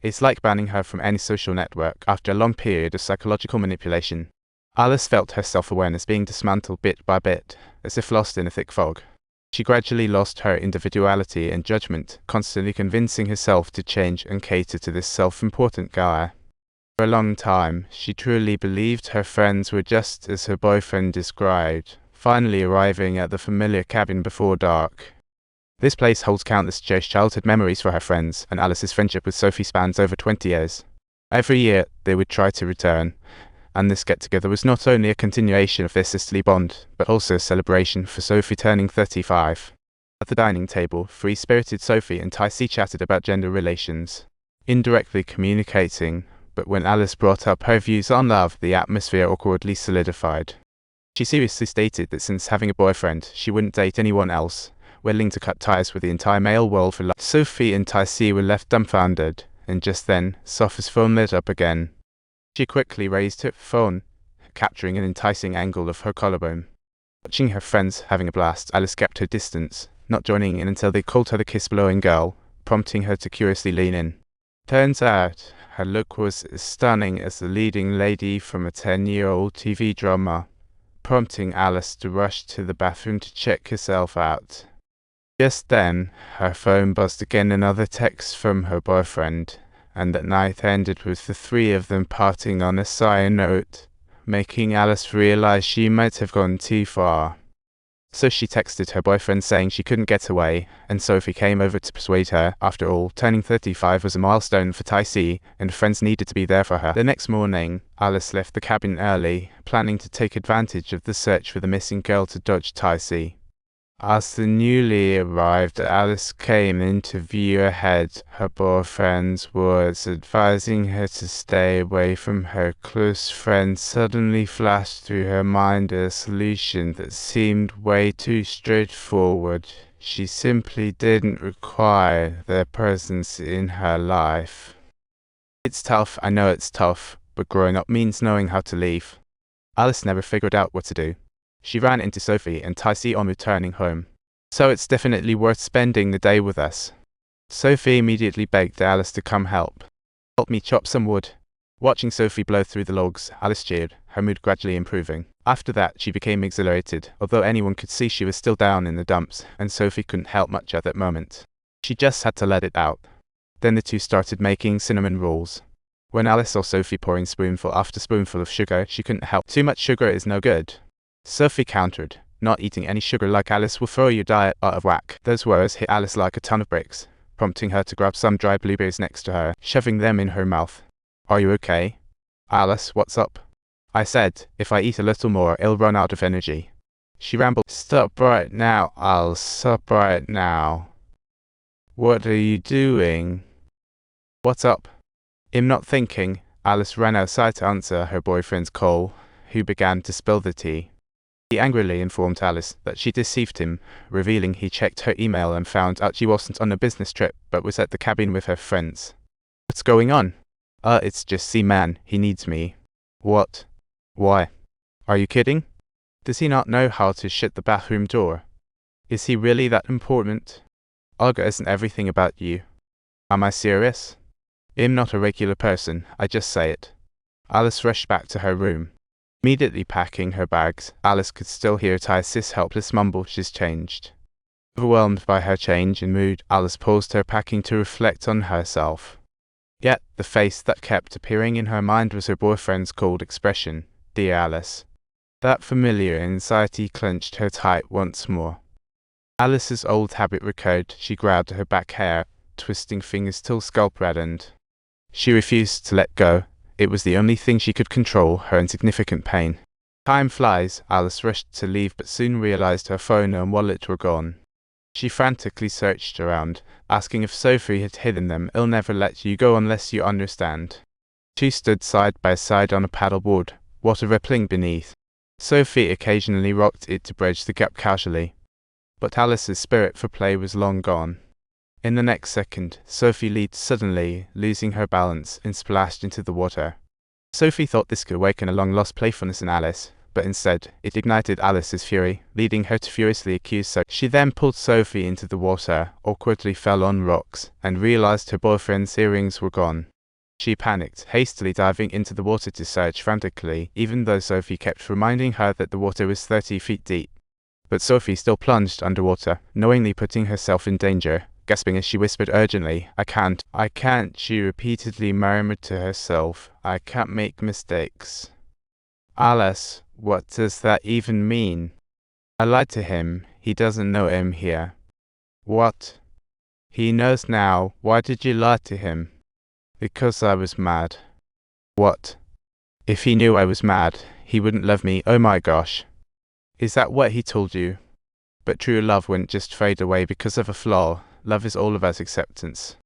It's like banning her from any social network after a long period of psychological manipulation. Alice felt her self-awareness being dismantled bit by bit, as if lost in a thick fog. She gradually lost her individuality and judgment, constantly convincing herself to change and cater to this self-important guy. For a long time, she truly believed her friends were just as her boyfriend described, finally arriving at the familiar cabin before dark. This place holds countless cherished childhood memories for her friends, and Alice's friendship with Sophie spans over 20 years. Every year, they would try to return, and this get-together was not only a continuation of their sisterly bond, but also a celebration for Sophie turning 35. At the dining table, free-spirited Sophie and Ty-C chatted about gender relations, indirectly communicating, but when Alice brought up her views on love, the atmosphere awkwardly solidified. She seriously stated that since having a boyfriend, she wouldn't date anyone else, willing to cut ties with the entire male world for love. Sophie and Ty-C were left dumbfounded, and just then, Sophie's phone lit up again. She quickly raised her phone, capturing an enticing angle of her collarbone. Watching her friends having a blast, Alice kept her distance, not joining in until they called her the kiss-blowing girl, prompting her to curiously lean in. Turns out, her look was as stunning as the leading lady from a 10-year-old TV drama, prompting Alice to rush to the bathroom to check herself out. Just then, her phone buzzed again, another text from her boyfriend, and that night ended with the three of them parting on a sour note, making Alice realize she might have gone too far. So she texted her boyfriend saying she couldn't get away, and Sophie came over to persuade her. After all, turning 35 was a milestone for Ty-C, and friends needed to be there for her. The next morning, Alice left the cabin early, planning to take advantage of the search for the missing girl to dodge Ty-C. As the newly arrived Alice came into view ahead, her boyfriend's words advising her to stay away from her close friend suddenly flashed through her mind a solution that seemed way too straightforward. She simply didn't require their presence in her life. It's tough, I know it's tough, but growing up means knowing how to leave. Alice never figured out what to do. She ran into Sophie and Ty-C on returning home. So it's definitely worth spending the day with us. Sophie immediately begged Alice to come help. Help me chop some wood. Watching Sophie blow through the logs, Alice cheered, her mood gradually improving. After that, she became exhilarated, although anyone could see she was still down in the dumps, and Sophie couldn't help much at that moment. She just had to let it out. Then the two started making cinnamon rolls. When Alice saw Sophie pouring spoonful after spoonful of sugar, she couldn't help. Too much sugar is no good. Sophie countered, not eating any sugar like Alice will throw your diet out of whack. Those words hit Alice like a ton of bricks, prompting her to grab some dried blueberries next to her, shoving them in her mouth. Are you okay? Alice, what's up? I said, if I eat a little more, I'll run out of energy. She rambled, stop right now, I'll stop right now. What are you doing? What's up? I'm not thinking. Alice ran outside to answer her boyfriend's call, who began to spill the tea. He angrily informed Alice that she deceived him, revealing he checked her email and found out she wasn't on a business trip but was at the cabin with her friends. What's going on? It's just C-Man, he needs me. What? Why? Are you kidding? Does he not know how to shut the bathroom door? Is he really that important? Olga isn't everything about you. Am I serious? I'm not a regular person, I just say it. Alice rushed back to her room. Immediately packing her bags, Alice could still hear Ty-C's helpless mumble, she's changed. Overwhelmed by her change in mood, Alice paused her packing to reflect on herself. Yet, the face that kept appearing in her mind was her boyfriend's cold expression, Dear Alice. That familiar anxiety clenched her tight once more. Alice's old habit recurred. She grabbed her back hair, twisting fingers till scalp reddened. She refused to let go. It was the only thing she could control, her insignificant pain. Time flies. Alice rushed to leave but soon realized her phone and wallet were gone. She frantically searched around, asking if Sophie had hidden them. I'll never let you go unless you understand. She stood side by side on a paddleboard, water rippling beneath. Sophie occasionally rocked it to bridge the gap casually. But Alice's spirit for play was long gone. In the next second, Sophie leaped suddenly, losing her balance, and splashed into the water. Sophie thought this could awaken a long-lost playfulness in Alice, but instead, it ignited Alice's fury, leading her to furiously accuse Sophie. She then pulled Sophie into the water, awkwardly fell on rocks, and realized her boyfriend's earrings were gone. She panicked, hastily diving into the water to search frantically, even though Sophie kept reminding her that the water was 30 feet deep. But Sophie still plunged underwater, knowingly putting herself in danger, gasping as she whispered urgently, I can't, she repeatedly murmured to herself, I can't make mistakes. Alice, what does that even mean? I lied to him, he doesn't know I'm here. What? He knows now, why did you lie to him? Because I was mad. What? If he knew I was mad, he wouldn't love me, oh my gosh. Is that what he told you? But true love won't just fade away because of a flaw. Love is all about acceptance.